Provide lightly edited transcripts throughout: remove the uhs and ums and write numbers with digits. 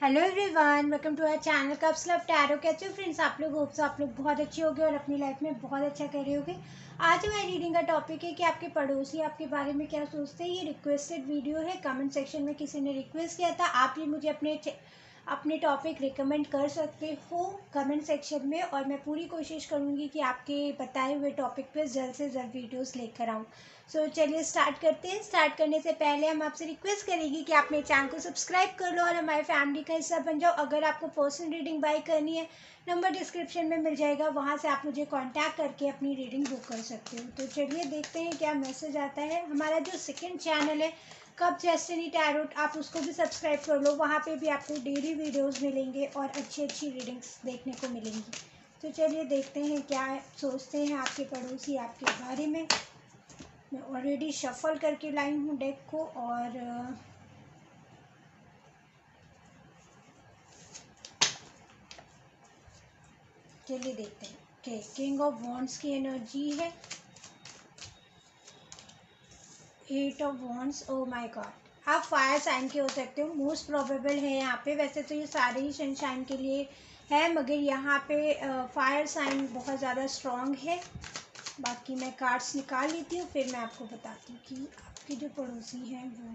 Hello everyone, welcome to our channel cups love tarot. कैसे हो friends? आप लोग होप सो आप लोग बहुत अच्छे होगे और अपनी लाइफ में बहुत अच्छा कर रहे होगे। आज हमारी रीडिंग का टॉपिक है कि आपके पड़ोसी आपके बारे में क्या सोचते हैं। ये रिक्वेस्टेड वीडियो है, कमेंट सेक्शन में किसी ने रिक्वेस्ट किया था। आप भी मुझे अपने टॉपिक रिकमेंड कर सकते हो कमेंट सेक्शन में, और मैं पूरी कोशिश करूँगी कि आपके बताए हुए टॉपिक पे जल्द से जल्द वीडियोस लेकर आऊँ। सो चलिए स्टार्ट करते हैं। स्टार्ट करने से पहले हम आपसे रिक्वेस्ट करेंगे कि आप मेरे चैनल को सब्सक्राइब कर लो और हमारे फैमिली का हिस्सा बन जाओ। अगर आपको पर्सनल रीडिंग बाय करनी है, नंबर डिस्क्रिप्शन में मिल जाएगा, वहाँ से आप मुझे कांटेक्ट करके अपनी रीडिंग बुक कर सकते हो। तो चलिए देखते हैं क्या मैसेज आता है। हमारा जो सेकंड चैनल है कप्स डेस्टिनी टैरो, आप उसको भी सब्सक्राइब कर लो। वहाँ पे भी आपको डेली वीडियोस मिलेंगे और अच्छी अच्छी रीडिंग्स देखने को मिलेंगी। तो चलिए देखते हैं क्या सोचते हैं आपके पड़ोसी आपके बारे में। मैं ऑलरेडी शफल करके लाई हूँ डेक को, और चलिए देखते हैं। ओके, किंग ऑफ वॉन्ड्स की एनर्जी है, 8 of wands. Oh my God, आप फायर साइन के हो सकते हो, मोस्ट प्रोबेबल है यहाँ पे। वैसे तो ये सारे ही सनशाइन के लिए है, मगर यहाँ पे फायर साइन बहुत ज़्यादा स्ट्रॉन्ग है। बाकी मैं कार्ड्स निकाल लेती हूँ, फिर मैं आपको बताती हूँ कि आपके जो पड़ोसी हैं वो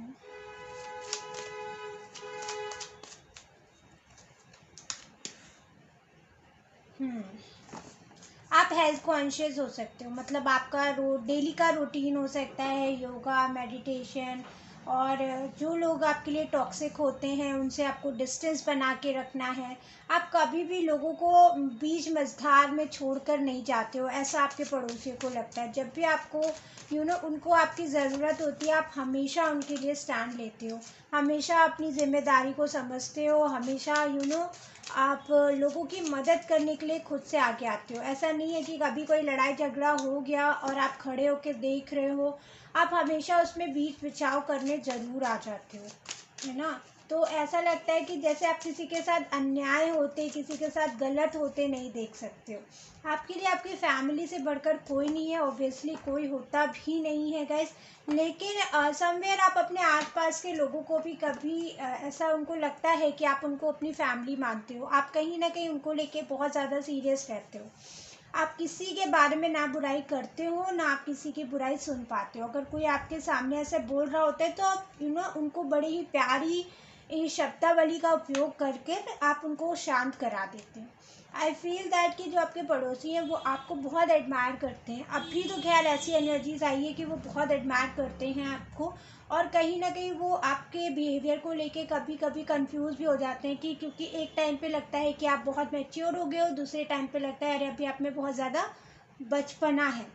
आप हेल्थ कॉन्शियस हो सकते हो। मतलब आपका डेली का रूटीन हो सकता है योगा, मेडिटेशन, और जो लोग आपके लिए टॉक्सिक होते हैं उनसे आपको डिस्टेंस बना के रखना है। आप कभी भी लोगों को बीच मझधार में छोड़कर नहीं जाते हो, ऐसा आपके पड़ोसियों को लगता है। जब भी आपको उनको आपकी ज़रूरत होती है, आप हमेशा उनके लिए स्टैंड लेते हो, हमेशा अपनी जिम्मेदारी को समझते हो, हमेशा आप लोगों की मदद करने के लिए खुद से आगे आते हो। ऐसा नहीं है कि कभी कोई लड़ाई झगड़ा हो गया और आप खड़े होकर देख रहे हो, आप हमेशा उसमें बीच बचाव करने ज़रूर आ जाते हो, है ना। तो ऐसा लगता है कि जैसे आप किसी के साथ अन्याय होते, किसी के साथ गलत होते नहीं देख सकते हो। आपके लिए आपकी फैमिली से बढ़कर कोई नहीं है, ऑब्वियसली कोई होता भी नहीं है गाइस। लेकिन समवेयर आप अपने आसपास के लोगों को भी कभी ऐसा उनको लगता है कि आप उनको अपनी फैमिली मानते हो, आप कहीं ना कहीं उनको लेके बहुत ज़्यादा सीरियस रहते हो। आप किसी के बारे में ना बुराई करते हो, ना आप किसी की बुराई सुन पाते हो। अगर कोई आपके सामने ऐसे बोल रहा होता है तो आप उनको बड़ी ही प्यारी शब्दावली का उपयोग करके आप उनको शांत करा देते हैं। आई फील दैट कि जो आपके पड़ोसी हैं वो आपको बहुत एडमायर करते हैं। अभी तो खैर ऐसी एनर्जीज आई है कि वो बहुत एडमायर करते हैं आपको, और कहीं ना कहीं वो आपके बिहेवियर को लेके कभी कभी कंफ्यूज भी हो जाते हैं कि क्योंकि एक टाइम पे लगता है कि आप बहुत मैच्योर हो गए हो, दूसरे टाइम पे लगता है अरे अभी आप में बहुत ज़्यादा बचपना है।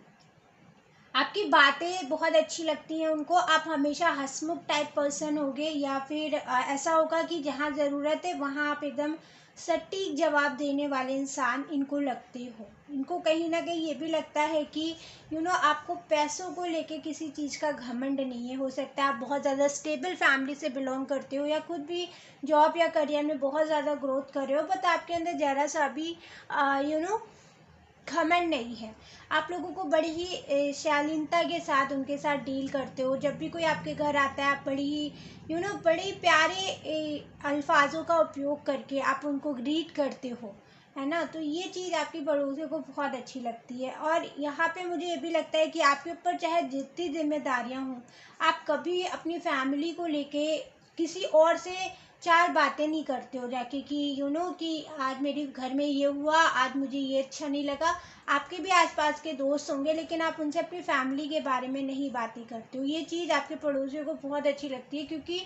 आपकी बातें बहुत अच्छी लगती हैं उनको, आप हमेशा हंसमुख टाइप पर्सन होगे, या फिर ऐसा होगा कि जहाँ ज़रूरत है वहाँ आप एकदम सटीक जवाब देने वाले इंसान इनको लगते हो। इनको कहीं ना कहीं ये भी लगता है कि आपको पैसों को लेके किसी चीज़ का घमंड नहीं है। हो सकता है आप बहुत ज़्यादा स्टेबल फैमिली से बिलोंग करते हो, या खुद भी जॉब या करियर में बहुत ज़्यादा ग्रोथ कर रहे हो, बट आपके अंदर ज़रा सा भी घमंड नहीं है। आप लोगों को बड़ी ही शालीनता के साथ उनके साथ डील करते हो। जब भी कोई आपके घर आता है आप बड़ी ही बड़े प्यारे अल्फाजों का उपयोग करके आप उनको ग्रीट करते हो, है ना। तो ये चीज़ आपकी पड़ोसियों को बहुत अच्छी लगती है। और यहाँ पे मुझे ये भी लगता है कि आपके ऊपर चाहे जितनी जिम्मेदारियाँ हों, आप कभी अपनी फैमिली को लेके किसी और से चार बातें नहीं करते हो जाके कि कि आज मेरे घर में ये हुआ, आज मुझे ये अच्छा नहीं लगा। आपके भी आसपास के दोस्त होंगे, लेकिन आप उनसे अपनी फैमिली के बारे में नहीं बातें करते हो। ये चीज़ आपके पड़ोसियों को बहुत अच्छी लगती है, क्योंकि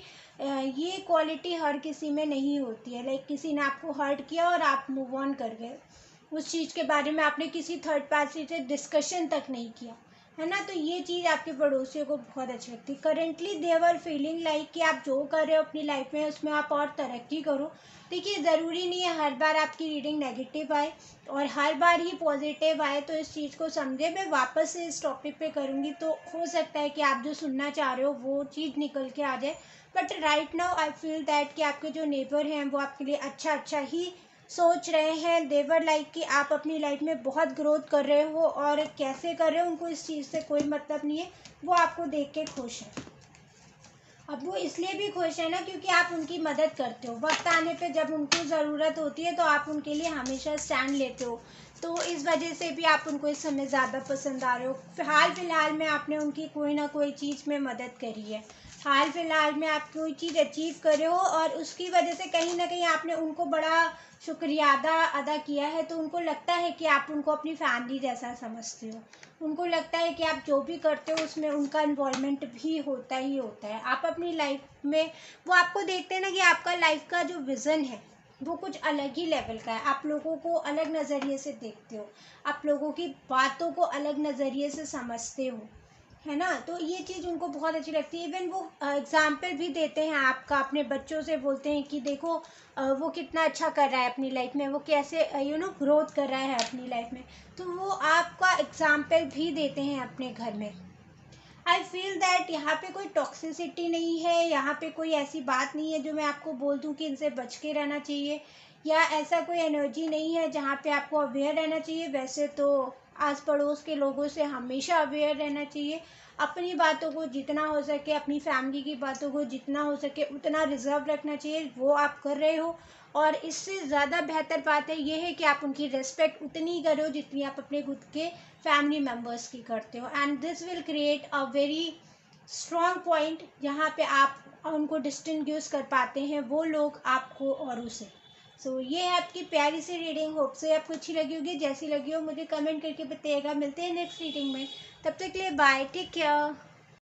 ये क्वालिटी हर किसी में नहीं होती है। लाइक किसी ने आपको हर्ट किया और आप मूव ऑन कर गए, उस चीज़ के बारे में आपने किसी थर्ड पार्टी से डिस्कशन तक नहीं किया, है ना। तो ये चीज़ आपके पड़ोसियों को बहुत अच्छी लगती है। Currently they are feeling like कि आप जो कर रहे हो अपनी लाइफ में उसमें आप और तरक्की करो। देखिए, ज़रूरी नहीं है हर बार आपकी रीडिंग नेगेटिव आए और हर बार ही पॉजिटिव आए, तो इस चीज़ को समझे। मैं वापस से इस टॉपिक पे करूँगी, तो हो सकता है कि आप जो सुनना चाह रहे हो वो चीज़ निकल के आ जाए। But right now I feel that कि आपके जो नेबर हैं वो आपके लिए अच्छा अच्छा ही सोच रहे हैं। देवर लाइक कि आप अपनी लाइफ में बहुत ग्रोथ कर रहे हो, और कैसे कर रहे हो उनको इस चीज़ से कोई मतलब नहीं है, वो आपको देख के खुश है। अब वो इसलिए भी खुश है ना क्योंकि आप उनकी मदद करते हो, वक्त आने पे जब उनको ज़रूरत होती है तो आप उनके लिए हमेशा स्टैंड लेते हो। तो इस वजह से भी आप उनको इस समय ज़्यादा पसंद आ रहे हो। हाल फिलहाल में आपने उनकी कोई ना कोई चीज़ में मदद करी है, हाल फिलहाल में आप कोई चीज़ अचीव करे हो और उसकी वजह से कहीं ना कहीं आपने उनको बड़ा शुक्रिया अदा किया है। तो उनको लगता है कि आप उनको अपनी फैमिली जैसा समझते हो, उनको लगता है कि आप जो भी करते हो उसमें उनका इन्वॉल्वमेंट भी होता ही होता है। आप अपनी लाइफ में वो आपको देखते हैं ना कि आपका लाइफ का जो विज़न है वो कुछ अलग ही लेवल का है। आप लोगों को अलग नज़रिए से देखते हो, आप लोगों की बातों को अलग नज़रिए से समझते हो, है ना। तो ये चीज़ उनको बहुत अच्छी लगती है। इवन वो एग्जाम्पल भी देते हैं आपका, अपने बच्चों से बोलते हैं कि देखो वो कितना अच्छा कर रहा है अपनी लाइफ में, वो कैसे ग्रोथ कर रहा है अपनी लाइफ में। तो वो आपका एग्जाम्पल भी देते हैं अपने घर में। आई फील दैट यहाँ पे कोई टॉक्सिसिटी नहीं है, यहाँ पे कोई ऐसी बात नहीं है जो मैं आपको बोल दूँ कि इनसे बच के रहना चाहिए, या ऐसा कोई एनर्जी नहीं है जहाँ पे आपको अवेयर रहना चाहिए। वैसे तो आस पड़ोस के लोगों से हमेशा अवेयर रहना चाहिए। अपनी बातों को जितना हो सके, अपनी फैमिली की बातों को जितना हो सके उतना रिजर्व रखना चाहिए, वो आप कर रहे हो। और इससे ज़्यादा बेहतर बात है ये है कि आप उनकी रिस्पेक्ट उतनी करो जितनी आप अपने खुद के फैमिली मेम्बर्स की करते हो। And this will create a very strong point जहाँ पे आप उनको डिस्टिंग्विश कर पाते हैं, वो लोग आपको औरों से। सो ये है आपकी प्यारी सी रीडिंग। होप से आपको अच्छी लगी होगी, जैसी लगी हो मुझे कमेंट करके बताइएगा। मिलते हैं नेक्स्ट रीडिंग में, तब तक के लिए बाय, टेक केयर।